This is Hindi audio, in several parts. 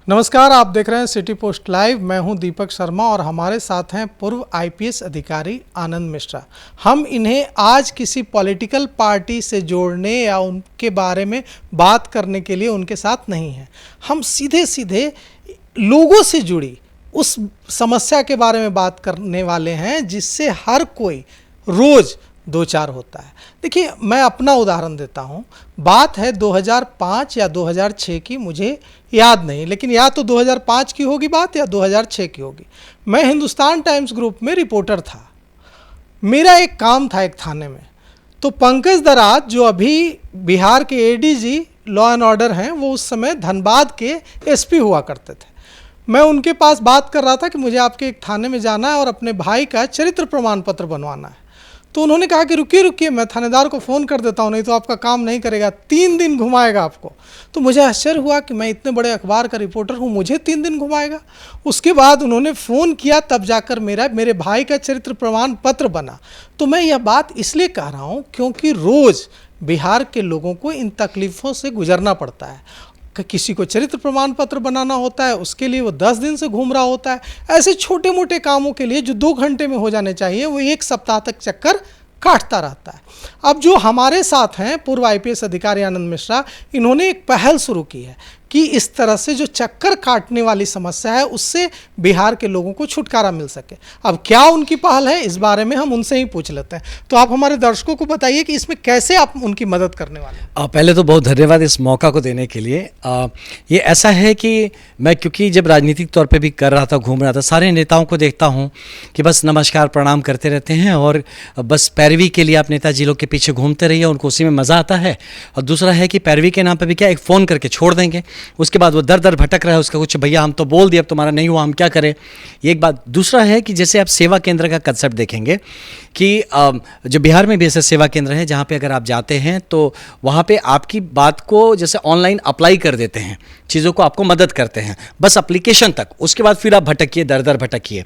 नमस्कार, आप देख रहे हैं सिटी पोस्ट लाइव। मैं हूं दीपक शर्मा और हमारे साथ हैं पूर्व आईपीएस अधिकारी आनंद मिश्रा। हम इन्हें आज किसी पॉलिटिकल पार्टी से जोड़ने या उनके बारे में बात करने के लिए उनके साथ नहीं हैं। हम सीधे सीधे लोगों से जुड़ी उस समस्या के बारे में बात करने वाले हैं जिससे हर कोई रोज़ दो चार होता है। देखिए, मैं अपना उदाहरण देता हूँ। बात है 2005 या 2006 की, मुझे याद नहीं, लेकिन या तो 2005 की होगी बात या 2006 की होगी। मैं हिंदुस्तान टाइम्स ग्रुप में रिपोर्टर था। मेरा एक काम था एक थाने में। तो पंकज दराज जो अभी बिहार के एडीजी लॉ एंड ऑर्डर हैं, वो उस समय धनबाद के एसपी हुआ करते थे। मैं उनके पास बात कर रहा था कि मुझे आपके एक थाने में जाना है और अपने भाई का चरित्र प्रमाण पत्र बनवाना है। तो उन्होंने कहा कि रुकिए रुकिए, मैं थानेदार को फ़ोन कर देता हूँ, नहीं तो आपका काम नहीं करेगा, 3 दिन घुमाएगा आपको। तो मुझे आश्चर्य हुआ कि मैं इतने बड़े अखबार का रिपोर्टर हूँ, मुझे 3 दिन घुमाएगा। उसके बाद उन्होंने फ़ोन किया, तब जाकर मेरे भाई का चरित्र प्रमाण पत्र बना। तो मैं यह बात इसलिए कह रहा हूँ क्योंकि रोज़ बिहार के लोगों को इन तकलीफ़ों से गुजरना पड़ता है। किसी को चरित्र प्रमाण पत्र बनाना होता है, उसके लिए वो 10 दिन से घूम रहा होता है। ऐसे छोटे मोटे कामों के लिए जो 2 घंटे में हो जाने चाहिए, वो 1 सप्ताह तक चक्कर काटता रहता है। अब जो हमारे साथ हैं पूर्व आईपीएस अधिकारी आनंद मिश्रा, इन्होंने एक पहल शुरू की है कि इस तरह से जो चक्कर काटने वाली समस्या है उससे बिहार के लोगों को छुटकारा मिल सके। अब क्या उनकी पहल है, इस बारे में हम उनसे ही पूछ लेते हैं। तो आप हमारे दर्शकों को बताइए कि इसमें कैसे आप उनकी मदद करने वाले हैं। पहले तो बहुत धन्यवाद इस मौका को देने के लिए। ये ऐसा है कि मैं क्योंकि जब राजनीतिक तौर पे भी कर रहा था, घूम रहा था, सारे नेताओं को देखता हूँ कि बस नमस्कार प्रणाम करते रहते हैं और बस पैरवी के लिए आप नेताजी लोग के पीछे घूमते रहिए, उनको उसी में मज़ा आता है। और दूसरा है कि पैरवी के नाम पर भी क्या, एक फ़ोन करके छोड़ देंगे, उसके बाद वो दर दर भटक रहा है, उसका कुछ भैया हम तो बोल दिए, अब तुम्हारा नहीं हुआ, हम क्या करें। ये एक बात। दूसरा है कि जैसे आप सेवा केंद्र का कंसेप्ट देखेंगे कि जो बिहार में भी ऐसे सेवा केंद्र हैं जहाँ पे अगर आप जाते हैं तो वहाँ पे आपकी बात को जैसे ऑनलाइन अप्लाई कर देते हैं, चीज़ों को आपको मदद करते हैं बस एप्लीकेशन तक, उसके बाद फिर आप भटकिए, दर दर भटकिए।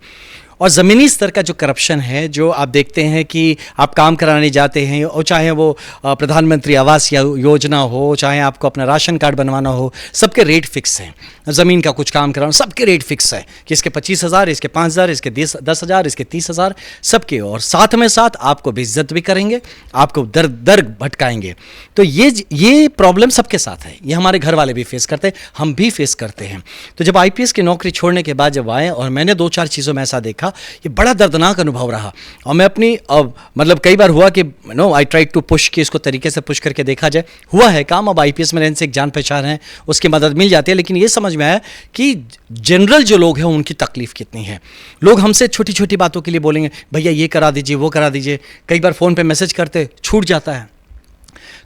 और ज़मीनी स्तर का जो करप्शन है, जो आप देखते हैं कि आप काम कराने जाते हैं, और चाहे वो प्रधानमंत्री आवास योजना हो, चाहे आपको अपना राशन कार्ड बनवाना हो, सबके रेट फिक्स हैं। ज़मीन का कुछ काम कराना, सबके रेट फिक्स है कि इसके 25,000, इसके 5,000, इसके 10,000, इसके 30,000, सबके। और साथ में साथ आपको बेइज्जत भी करेंगे, आपको दर दर भटकाएंगे। तो ये प्रॉब्लम सबके साथ है। ये हमारे घर वाले भी फेस करते हैं, हम भी फेस करते हैं। तो जब आईपीएस की नौकरी छोड़ने के बाद जब आए और मैंने 2-4 चीज़ों में ऐसा देखा, ये बड़ा दर्दनाक अनुभव रहा। और मैं अपनी मतलब कई बार हुआ कि आई ट्राई टू पुश, कि इसको तरीके से पुश करके देखा जाए। हुआ है काम। अब आईपीएस में रहने से एक जान पहचान है, उसकी मदद मिल जाती है। लेकिन ये समझ में आया कि जनरल जो लोग हैं उनकी तकलीफ कितनी है। लोग हमसे छोटी छोटी बातों के लिए बोलेंगे, भैया ये करा दीजिए, वो करा दीजिए। कई बार फ़ोन पे मैसेज करते छूट जाता है।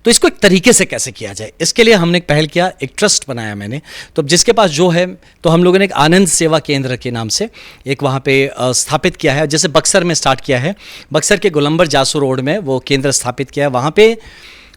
तो इसको एक तरीके से कैसे किया जाए, इसके लिए हमने एक पहल किया, एक ट्रस्ट बनाया मैंने। तो जिसके पास जो है, तो हम लोगों ने एक आनंद सेवा केंद्र के नाम से एक वहाँ पे स्थापित किया है। जैसे बक्सर में स्टार्ट किया है, बक्सर के गोलंबर जासू रोड में वो केंद्र स्थापित किया है। वहाँ पे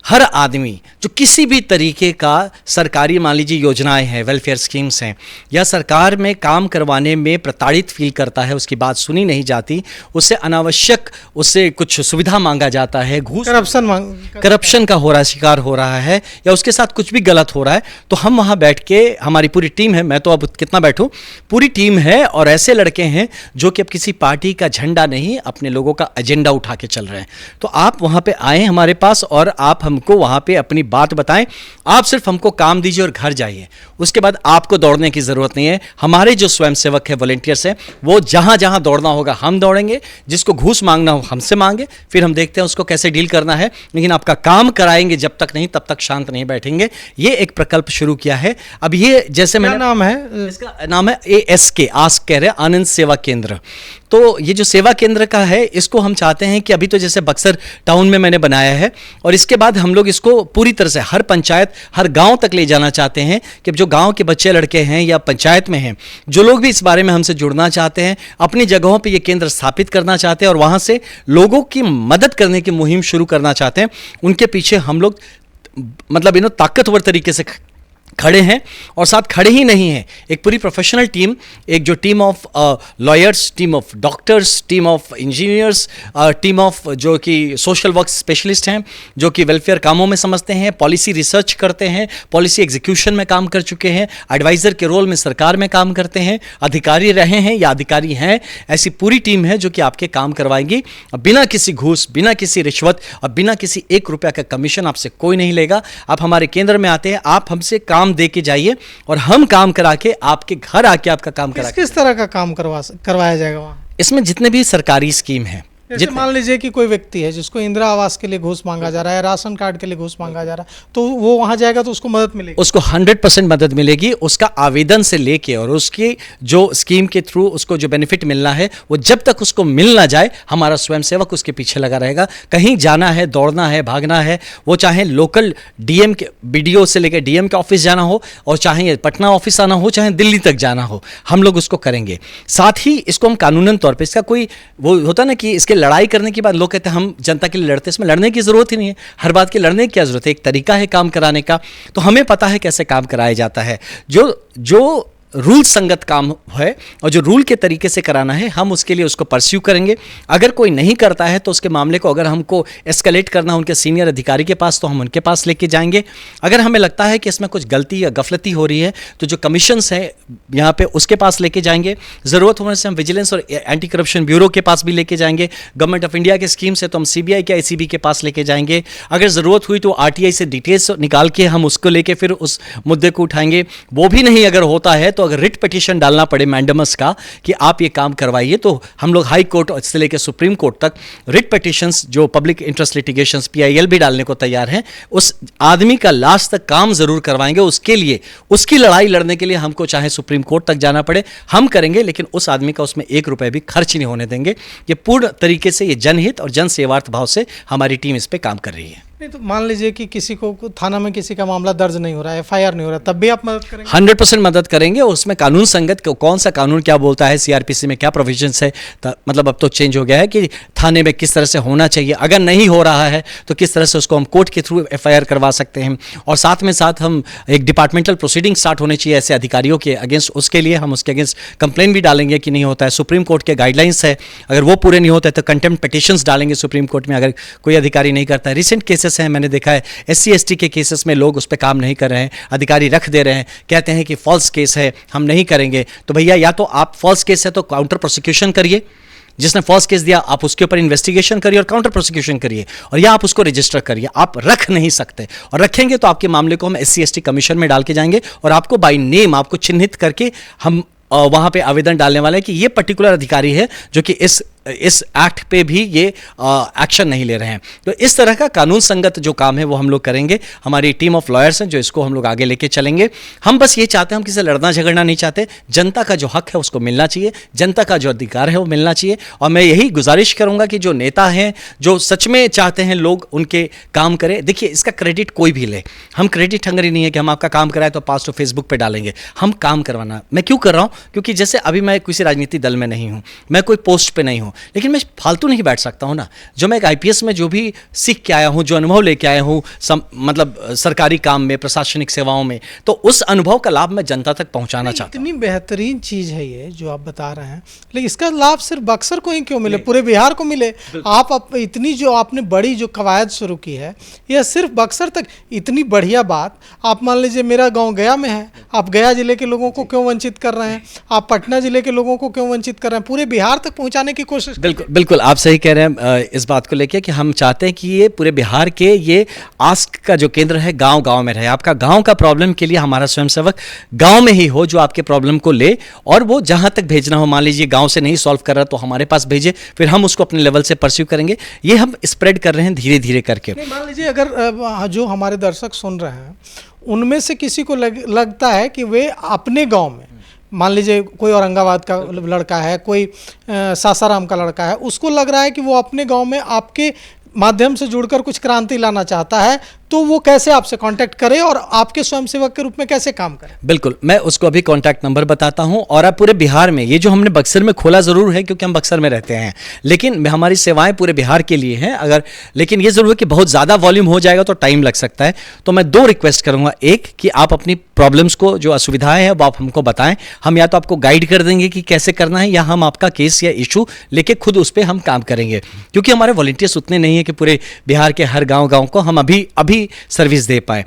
हर आदमी जो किसी भी तरीके का सरकारी, मान लीजिए योजनाएं हैं, वेलफेयर स्कीम्स हैं, या सरकार में काम करवाने में प्रताड़ित फील करता है, उसकी बात सुनी नहीं जाती, उससे अनावश्यक उससे कुछ सुविधा मांगा जाता है, घूस करप्शन का हो रहा है, शिकार हो रहा है, या उसके साथ कुछ भी गलत हो रहा है, तो हम वहाँ बैठ के, हमारी पूरी टीम है, मैं तो अब कितना बैठूँ, पूरी टीम है और ऐसे लड़के हैं जो कि अब किसी पार्टी का झंडा नहीं, अपने लोगों का एजेंडा उठा के चल रहे हैं। तो आप वहाँ पे आएँ हमारे पास और आप हमको वहां पे अपनी बात बताएं। आप सिर्फ हमको काम दीजिए और घर जाइए। उसके बाद आपको दौड़ने की जरूरत नहीं है। हमारे जो स्वयंसेवक है, वॉलंटियर्स हैं, वो जहां जहां दौड़ना होगा हम दौड़ेंगे, जिसको घूस मांगना हो हमसे मांगे, फिर हम देखते हैं उसको कैसे डील करना है, लेकिन आपका काम कराएंगे। जब तक नहीं, तब तक शांत नहीं बैठेंगे। ये एक प्रकल्प शुरू किया है। अब ये जैसे मैंने, नाम है इसका नाम है ASK, आस्क कह रहे हैं, आनंद सेवा केंद्र। तो ये जो सेवा केंद्र का है, इसको हम चाहते हैं कि अभी तो जैसे बक्सर टाउन में मैंने बनाया है, और इसके बाद हम लोग इसको पूरी तरह से हर पंचायत, हर गांव तक ले जाना चाहते हैं कि जो गांव के बच्चे लड़के हैं या पंचायत में हैं, जो लोग भी इस बारे में हमसे जुड़ना चाहते हैं, अपनी जगहों पे ये केंद्र स्थापित करना चाहते हैं और वहां से लोगों की मदद करने की मुहिम शुरू करना चाहते हैं, उनके पीछे हम लोग मतलब ताकतवर तरीके से खड़े हैं और साथ खड़े ही नहीं हैं, एक पूरी प्रोफेशनल टीम, एक जो team of lawyers, team of doctors, team of engineers, team of जो कि सोशल वर्क स्पेशलिस्ट हैं, जो कि वेलफेयर कामों में समझते हैं, पॉलिसी रिसर्च करते हैं, पॉलिसी एग्जीक्यूशन में काम कर चुके हैं, एडवाइज़र के रोल में सरकार में काम करते हैं, अधिकारी रहे हैं या अधिकारी हैं, ऐसी पूरी टीम है जो कि आपके काम करवाएंगी बिना किसी घूस, बिना किसी रिश्वत और बिना किसी 1 रुपया का कमीशन आपसे कोई नहीं लेगा। आप हमारे केंद्र में आते हैं, आप हमसे काम दे के जाइए और हम काम करा के आपके घर आके आपका काम करा। किस तरह का काम करवाया जाएगा वहाँ? इसमें जितने भी सरकारी स्कीम है, जैसे मान लीजिए कि कोई व्यक्ति है जिसको इंदिरा आवास के लिए घूस मांगा जा रहा है, राशन कार्ड के लिए घूस मांगा जा रहा है, तो वो वहां जाएगा तो उसको मदद मिलेगी? उसको 100% मदद मिलेगी। उसका आवेदन से लेके और उसकी जो स्कीम के थ्रू उसको जो बेनिफिट मिलना है, वो जब तक उसको मिल ना जाए, हमारा स्वयंसेवक उसके पीछे लगा रहेगा। कहीं जाना है, दौड़ना है, भागना है, वो चाहे लोकल डीएम के, बीडीओ से लेकर डीएम के ऑफिस जाना हो, और चाहे पटना ऑफिस आना हो, चाहे दिल्ली तक जाना हो, हम लोग उसको करेंगे। साथ ही इसको हम कानूनन तौर पर, इसका कोई वो होता ना कि इसके लड़ाई करने के बाद लोग कहते हैं हम जनता के लिए लड़ते हैं, इसमें लड़ने की जरूरत ही नहीं है। हर बात की लड़ने की क्या जरूरत है? एक तरीका है काम कराने का, तो हमें पता है कैसे काम कराया जाता है। जो रूल संगत काम है और जो रूल के तरीके से कराना है, हम उसके लिए उसको परस्यू करेंगे। अगर कोई नहीं करता है तो उसके मामले को अगर हमको एस्केलेट करना है उनके सीनियर अधिकारी के पास, तो हम उनके पास लेके जाएंगे। अगर हमें लगता है कि इसमें कुछ गलती या गफलती हो रही है, तो जो कमीशंस हैं यहाँ पे उसके पास लेके जाएंगे। ज़रूरत होने से हम विजिलेंस और एंटी करप्शन ब्यूरो के पास भी लेके जाएंगे। गवर्नमेंट ऑफ इंडिया के स्कीम से तो हम CBI के ICB के पास लेके जाएंगे। अगर ज़रूरत हुई तो RTI से डिटेल्स निकाल के हम उसको लेके फिर उस मुद्दे को उठाएंगे। वो भी नहीं अगर होता है तो अगर रिट पिटीशन डालना पड़े मैंडमस का कि आप ये काम करवाइए, तो हम लोग हाई कोर्ट से लेकर सुप्रीम कोर्ट तक रिट पिटीशंस, जो पब्लिक इंटरेस्ट लिटिगेशंस PIL भी डालने को तैयार हैं। उस आदमी का लास्ट तक काम जरूर करवाएंगे। उसके लिए, उसकी लड़ाई लड़ने के लिए हमको चाहे सुप्रीम कोर्ट तक जाना पड़े, हम करेंगे, लेकिन उस आदमी का उसमें 1 रुपये भी खर्च नहीं होने देंगे। ये पूर्ण तरीके से, ये जनहित और जन सेवार्थ भाव से हमारी टीम इस पर काम कर रही है। नहीं तो मान लीजिए कि किसी को थाना में किसी का मामला दर्ज नहीं हो रहा है, FIR नहीं हो रहा, तब भी आप मदद करेंगे? 100% मदद करेंगे। उसमें कानून संगत कौन सा कानून क्या बोलता है, CRPC में क्या प्रोविजंस है, मतलब अब तो चेंज हो गया है कि थाने में किस तरह से होना चाहिए। अगर नहीं हो रहा है तो किस तरह से उसको हम कोर्ट के थ्रू FIR करवा सकते हैं। और साथ में साथ हम एक डिपार्टमेंटल प्रोसीडिंग स्टार्ट होनी चाहिए ऐसे अधिकारियों के अगेंस्ट। उसके लिए हम उसके अगेंस्ट कंप्लेन भी डालेंगे कि नहीं होता है। सुप्रीम कोर्ट के गाइडलाइंस है, अगर वो पूरे नहीं होते तो कंटेम्प्ट पिटिशंस डालेंगे सुप्रीम कोर्ट में अगर कोई अधिकारी नहीं करता है। रिसेंट केसेस हैं, मैंने देखा है SC ST के केसेस में लोग उस पर काम नहीं कर रहे हैं, अधिकारी रख दे रहे हैं, कहते हैं कि फॉल्स केस है, हम नहीं करेंगे। तो भैया, या तो आप फॉल्स केस है तो काउंटर प्रोसिक्यूशन करिए, जिसने फॉल्स केस दिया आप उसके ऊपर इन्वेस्टिगेशन करिए और काउंटर प्रोसिक्यूशन करिए, और या आप उसको रजिस्टर करिए। आप रख नहीं सकते, और रखेंगे तो आपके मामले को हम SC ST कमीशन में डाल के जाएंगे और आपको बाय नेम आपको चिन्हित करके हम वहाँ पे आवेदन डालने वाले हैं कि ये पर्टिकुलर अधिकारी है जो कि इस एक्ट पे भी ये एक्शन नहीं ले रहे हैं। तो इस तरह का कानून संगत जो काम है वो हम लोग करेंगे। हमारी टीम ऑफ लॉयर्स हैं जो इसको हम लोग आगे लेके चलेंगे। हम बस ये चाहते हैं, हम किसी से लड़ना झगड़ना नहीं चाहते। जनता का जो हक है उसको मिलना चाहिए, जनता का जो अधिकार है वो मिलना चाहिए। और मैं यही गुजारिश करूंगा कि जो नेता हैं, जो सच में चाहते हैं लोग उनके काम करें। देखिए, इसका क्रेडिट कोई भी ले, हम क्रेडिट हंगरी नहीं है कि हम आपका काम कराए तो पास तो फेसबुक पे डालेंगे। हम काम करवाना, मैं क्यों कर रहा हूँ, क्योंकि जैसे अभी मैं किसी राजनीतिक दल में नहीं हूँ, मैं कोई पोस्ट पे नहीं हूँ, लेकिन मैं फालतू नहीं बैठ सकता हूँ ना। जो मैं एक IPS में जो भी सीख के आया हूँ, जो अनुभव लेके आया हूँ, मतलब सरकारी काम में, प्रशासनिक सेवाओं में, तो उस अनुभव का लाभ मैं जनता तक पहुँचाना चाहता हूँ। इतनी बेहतरीन चीज़ है ये जो आप बता रहे हैं, लेकिन इसका लाभ सिर्फ बक्सर को ही क्यों मिले, पूरे बिहार को मिले। आप इतनी जो आपने बड़ी जो कवायद शुरू की है, यह सिर्फ बक्सर तक, इतनी बढ़िया बात। आप मान लीजिए मेरा गाँव गया में है, आप गया जिले के लोगों को क्यों वंचित कर रहे हैं, आप पटना जिले के लोगों को क्यों वंचित कर रहे हैं, पूरे बिहार तक पहुंचाने की कोशिश। बिल्कुल आप सही कह रहे हैं इस बात को लेके कि हम चाहते हैं कि ये पूरे बिहार के ये आस्क का जो केंद्र है गांव गांव में रहे। आपका गांव का प्रॉब्लम के लिए हमारा स्वयंसेवक गांव में ही हो, जो आपके प्रॉब्लम को ले और वो जहां तक भेजना हो, मान लीजिए गांव से नहीं सॉल्व कर रहा तो हमारे पास भेजे, फिर हम उसको अपने लेवल से परस्यू करेंगे। ये हम स्प्रेड कर रहे हैं धीरे धीरे करके। मान लीजिए अगर जो हमारे दर्शक सुन रहे हैं उनमें से किसी को लगता है कि वे अपने गाँव में, मान लीजिए कोई औरंगाबाद का लड़का है, कोई सासाराम का लड़का है, उसको लग रहा है कि वो अपने गांव में आपके माध्यम से जुड़कर कुछ क्रांति लाना चाहता है, तो वो कैसे आपसे कांटेक्ट करे और आपके स्वयंसेवक के रूप में कैसे काम करे? बिल्कुल, मैं उसको अभी कॉन्टैक्ट नंबर बताता हूं। और अब पूरे बिहार में, ये जो हमने बक्सर में खोला ज़रूर है क्योंकि हम बक्सर में रहते हैं, लेकिन हमारी सेवाएं पूरे बिहार के लिए हैं। अगर लेकिन ये ज़रूर है कि बहुत ज़्यादा वॉल्यूम हो जाएगा तो टाइम लग सकता है। तो मैं 2 रिक्वेस्ट करूंगा। एक कि आप अपनी प्रॉब्लम्स को, जो असुविधाएं हैं, वो आप हमको बताएं। हम या तो आपको गाइड कर देंगे कि कैसे करना है, या हम आपका केस या इशू लेके खुद उस पर हम काम करेंगे, क्योंकि हमारे वॉलंटियर्स उतने नहीं है कि पूरे बिहार के हर गांव को हम अभी सर्विस दे पाए।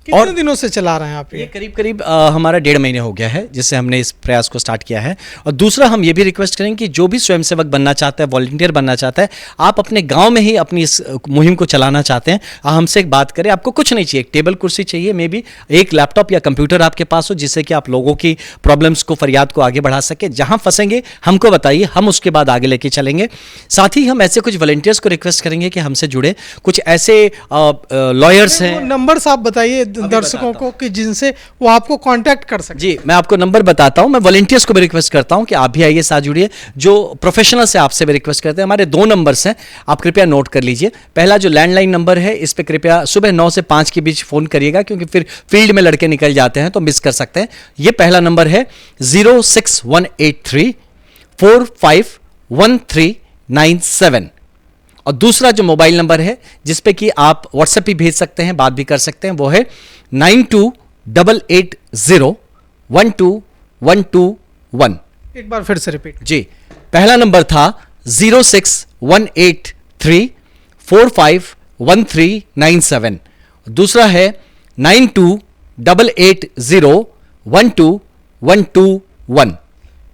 कितने दिनों से चला रहे हैं आप ये करीब हमारा 1.5 महीने हो गया है जिससे हमने इस प्रयास को स्टार्ट किया है। और दूसरा, हम ये भी रिक्वेस्ट करेंगे कि जो भी स्वयंसेवक बनना चाहता है, वॉलंटियर बनना चाहता है, आप अपने गांव में ही अपनी इस मुहिम को चलाना चाहते हैं, हमसे एक बात करें। आपको कुछ नहीं चाहिए, एक टेबल कुर्सी चाहिए, मे बी एक लैपटॉप या कंप्यूटर आपके पास हो, जिससे कि आप लोगों की प्रॉब्लम्स को, फरियाद को आगे बढ़ा सके। जहां फंसेंगे हमको बताइए, हम उसके बाद आगे लेके चलेंगे। साथ ही हम ऐसे कुछ वॉलंटियर्स को रिक्वेस्ट करेंगे कि हमसे जुड़े कुछ ऐसे लॉयर्स हैं। नंबर्स आप बताइए दर्शकों को कि जिनसे वो आपको कांटेक्ट कर सके। जी, मैं आपको नंबर बताता हूं। मैं वॉलंटियर्स को भी रिक्वेस्ट करता हूं कि आप भी आइए, साथ जुड़िए। जो प्रोफेशनल से आपसे भी रिक्वेस्ट करते हैं, हमारे 2 नंबर्स हैं, आप कृपया नोट कर लीजिए। पहला जो लैंडलाइन नंबर है, इस पे कृपया सुबह 9 से 5 के बीच फोन करिएगा, क्योंकि फिर फील्ड में लड़के निकल जाते हैं तो मिस कर सकते हैं। ये पहला नंबर है 06183 451397। और दूसरा जो मोबाइल नंबर है, जिस पे कि आप व्हाट्सएप भी भेज सकते हैं, बात भी कर सकते हैं, वो है 9288012121। एक बार फिर से रिपीट। जी, पहला नंबर था 06183451397। दूसरा है 9288012121।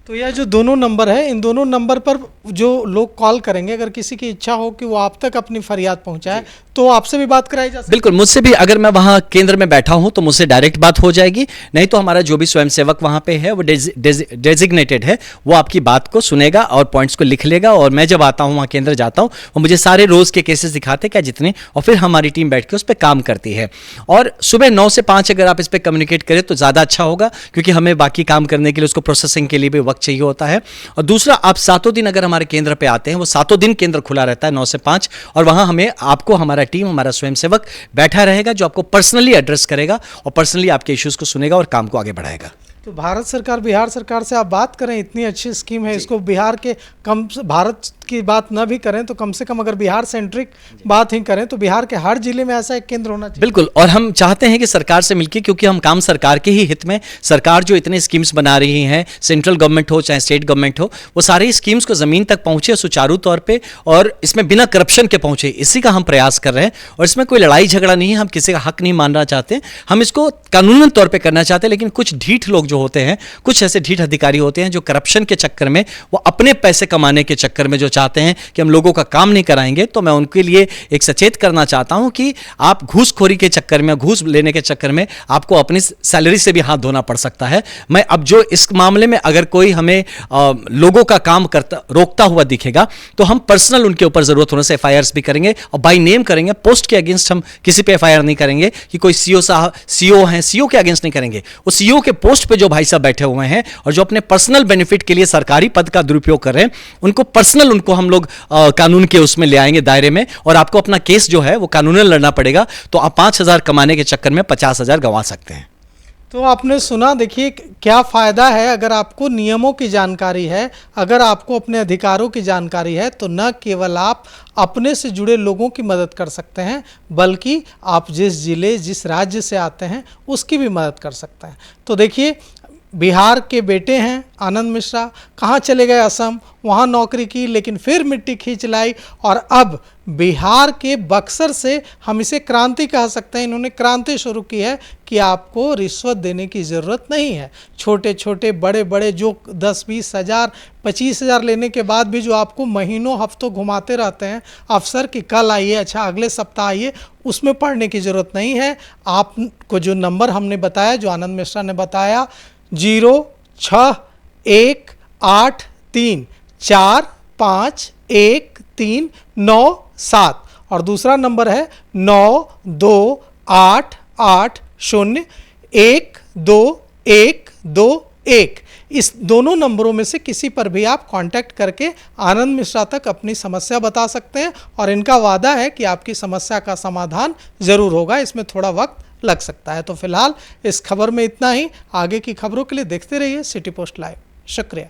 तो यह जो दोनों नंबर है, इन दोनों नंबर पर जो लोग कॉल करेंगे, अगर किसी की इच्छा हो कि वो आप तक अपनी फरियाद पहुंचाए, तो आपसे भी बात कराई जा सकती है? बिल्कुल, मुझसे भी। अगर मैं वहां केंद्र में बैठा हूं तो मुझसे डायरेक्ट बात हो जाएगी, नहीं तो हमारा जो भी स्वयंसेवक वहां पे है, वो डेजिग्नेटेड है, वो आपकी बात को सुनेगा और पॉइंट्स को लिख लेगा। और मैं जब आता हूं, वहां केंद्र जाता हूं, वो मुझे सारे रोज के केसेस दिखाते क्या जितने, और फिर हमारी टीम बैठ के उस पर काम करती है। और सुबह 9 से 5 अगर आप इस पर कम्युनिकेट करें तो ज़्यादा अच्छा होगा, क्योंकि हमें बाकी काम करने के लिए, उसको प्रोसेसिंग के लिए भी वक्त चाहिए होता है। और दूसरा, आप 7 दिन अगर हमारे केंद्र पे आते हैं, वो 7 दिन केंद्र खुला रहता है 9 से 5, और वहां हमें, आपको, हमारा टीम, हमारा स्वयंसेवक बैठा रहेगा, जो आपको पर्सनली एड्रेस करेगा और पर्सनली आपके इश्यूज को सुनेगा और काम को आगे बढ़ाएगा। तो भारत सरकार, बिहार सरकार से आप बात करें, इतनी अच्छी स्कीम है, इसको बिहार के भारत की बात ना भी करें तो कम से कम अगर बिहार सेंट्रिक बात ही करें तो बिहार के हर जिले में ऐसा एक केंद्र होना चाहिए। बिल्कुल, और हम चाहते हैं कि सरकार से मिलकर, क्योंकि हम काम सरकार के ही हित में, सरकार जो इतने स्कीम्स बना रही हैं, सेंट्रल गवर्नमेंट हो चाहे स्टेट गवर्नमेंट हो, वो सारी स्कीम्स को जमीन तक पहुंचे सुचारू तौर पे, और इसमें बिना करप्शन के पहुंचे, इसी का हम प्रयास कर रहे हैं। और इसमें कोई लड़ाई झगड़ा नहीं है, हम किसी का हक नहीं मानना चाहते, हम इसको कानूनन तौर पर करना चाहते हैं। लेकिन कुछ ढीठ लोग जो होते हैं, कुछ ऐसे ढीठ अधिकारी होते हैं जो करप्शन के चक्कर में, वो अपने पैसे कमाने के चक्कर में जो चाहते हैं कि हम लोगों का काम नहीं कराएंगे, तो मैं उनके लिए एक सचेत करना चाहता हूं कि आप घूसखोरी के चक्कर में, घूस लेने के चक्कर में आपको अपनी सैलरी से भी हाथ धोना पड़ सकता है। मैं अब जो इस मामले में अगर कोई हमें लोगों का काम करता रोकता हुआ दिखेगा, तो हम पर्सनल उनके ऊपर जरूरत होने से एफआईआर भी करेंगे और बाय नेम करेंगे। पोस्ट के अगेंस्ट हम किसी पे एफआईआर नहीं करेंगे कि कोई सीओ साहब, सीओ हैं, सीओ के अगेंस्ट नहीं करेंगे। वो सीओ के पोस्ट पे जो भाई साहब बैठे हुए हैं और जो अपने पर्सनल बेनिफिट के लिए सरकारी पद का दुरुपयोग कर रहे हैं, उनको पर्सनल, उनको हम लोग कानून के उसमें ले आएंगे दायरे में, और आपको अपना केस जो है वो कानूनन लड़ना पड़ेगा। तो आप 5,000 कमाने के चक्कर में 50,000 गंवा सकते हैं। तो आपने सुना, देखिए क्या फ़ायदा है अगर आपको नियमों की जानकारी है, अगर आपको अपने अधिकारों की जानकारी है, तो न केवल आप अपने से जुड़े लोगों की मदद कर सकते हैं, बल्कि आप जिस जिले, जिस राज्य से आते हैं उसकी भी मदद कर सकते हैं। तो देखिए, बिहार के बेटे हैं आनंद मिश्रा, कहाँ चले गए असम, वहाँ नौकरी की, लेकिन फिर मिट्टी खींच लाई, और अब बिहार के बक्सर से हम इसे क्रांति कह सकते हैं, इन्होंने क्रांति शुरू की है कि आपको रिश्वत देने की ज़रूरत नहीं है। छोटे छोटे, बड़े बड़े, जो 10-20 हज़ार, 25 हज़ार लेने के बाद भी जो आपको महीनों हफ्तों घुमाते रहते हैं अफसर कि कल आइए, अच्छा अगले सप्ताह आइए, उसमें पढ़ने की ज़रूरत नहीं है। आपको जो नंबर हमने बताया, जो आनंद मिश्रा ने बताया, 06183451397, और दूसरा नंबर है 9288012121। इस दोनों नंबरों में से किसी पर भी आप कांटेक्ट करके आनंद मिश्रा तक अपनी समस्या बता सकते हैं और इनका वादा है कि आपकी समस्या का समाधान ज़रूर होगा। इसमें थोड़ा वक्त लग सकता है। तो फिलहाल इस खबर में इतना ही। आगे की खबरों के लिए देखते रहिए सिटी पोस्ट लाइव। शुक्रिया।